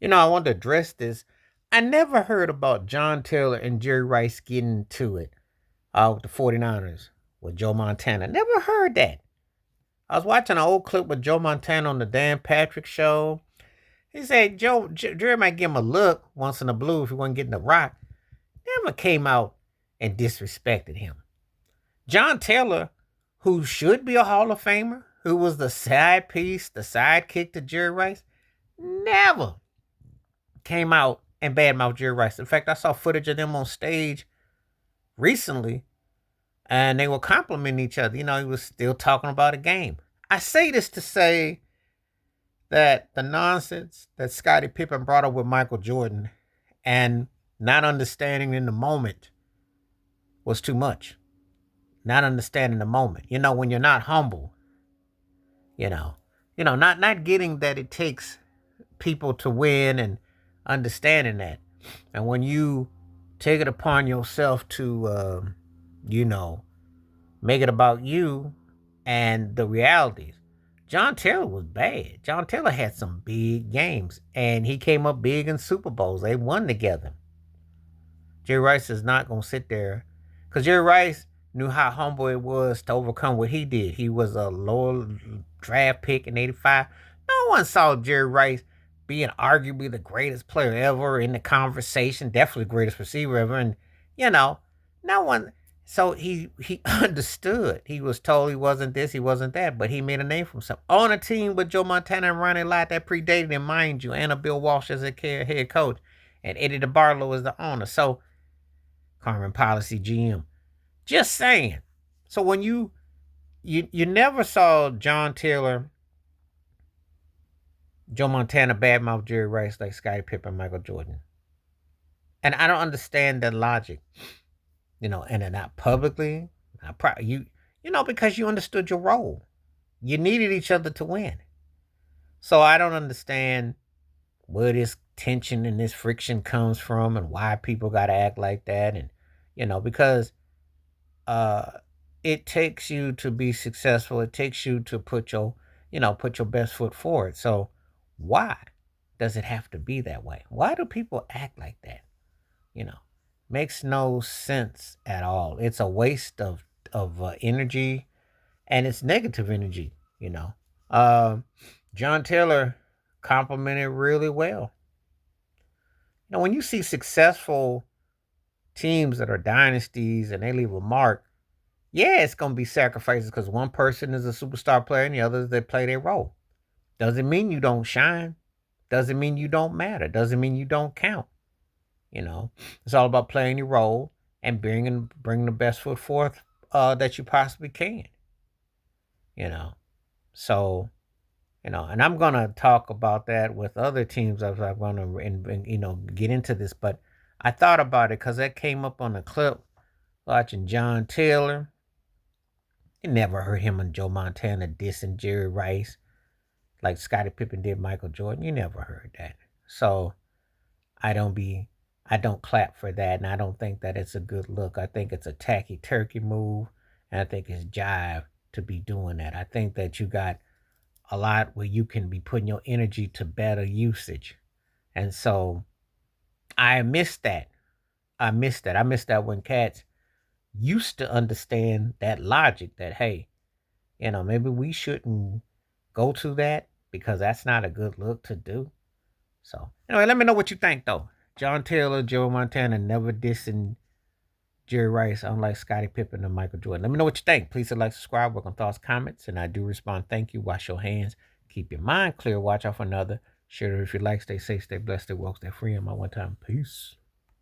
I want to address this. I never heard about John Taylor and Jerry Rice getting to it with the 49ers with Joe Montana. Never heard that. I was watching an old clip with Joe Montana on the Dan Patrick show. He said Jerry might give him a look once in a blue if he wasn't getting the rock. Never came out and disrespected him. John Taylor, who should be a Hall of Famer, who was the side piece, the sidekick to Jerry Rice, never came out and badmouthed Jerry Rice. In fact, I saw footage of them on stage recently, and they were complimenting each other. He was still talking about a game. I say this to say that the nonsense that Scottie Pippen brought up with Michael Jordan and not understanding in the moment was too much. Not understanding the moment. When you're not humble, not getting that it takes people to win and understanding that. And when you take it upon yourself to, make it about you and the realities. John Taylor was bad. John Taylor had some big games, and he came up big in Super Bowls. They won together. Jerry Rice is not going to sit there because Jerry Rice knew how humble it was to overcome what he did. He was a lower draft pick in 85. No one saw Jerry Rice being arguably the greatest player ever in the conversation, definitely the greatest receiver ever. And, no one. So he understood. He was told he wasn't this, he wasn't that, but he made a name for himself. On a team with Joe Montana and Ronnie Lott that predated him, mind you, and a Bill Walsh as a head coach, and Eddie DeBartolo as the owner. So, Carmen Policy GM. Just saying. So when you never saw John Taylor, Joe Montana badmouth Jerry Rice like Scottie Pippen, Michael Jordan. And I don't understand that logic. And they're not publicly, because you understood your role. You needed each other to win. So I don't understand where this tension and this friction comes from and why people got to act like that. And, because it takes you to be successful. It takes you to put your best foot forward. So why does it have to be that way? Why do people act like that? Makes no sense at all. It's a waste of energy, and it's negative energy. John Taylor complimented really well. When you see successful teams that are dynasties and they leave a mark, yeah, it's going to be sacrifices because one person is a superstar player and the others, they play their role. Doesn't mean you don't shine. Doesn't mean you don't matter. Doesn't mean you don't count. It's all about playing your role and bringing the best foot forth that you possibly can. So, and I'm going to talk about that with other teams as I'm going to, get into this. But I thought about it because that came up on a clip watching John Taylor. You never heard him and Joe Montana dissing Jerry Rice like Scottie Pippen did Michael Jordan. You never heard that. So I don't clap for that, and I don't think that it's a good look. I think it's a tacky turkey move, and I think it's jive to be doing that. I think that you got a lot where you can be putting your energy to better usage. And so I missed that. I missed that when cats used to understand that logic that, hey, maybe we shouldn't go to that because that's not a good look to do. So anyway, let me know what you think though. John Taylor, Joe Montana, never dissing Jerry Rice, unlike Scottie Pippen and Michael Jordan. Let me know what you think. Please hit like, subscribe, work on thoughts, comments, and I do respond. Thank you. Wash your hands. Keep your mind clear. Watch out for another. Share it if you like. Stay safe, stay blessed, stay woke, stay free. And my one time. Peace.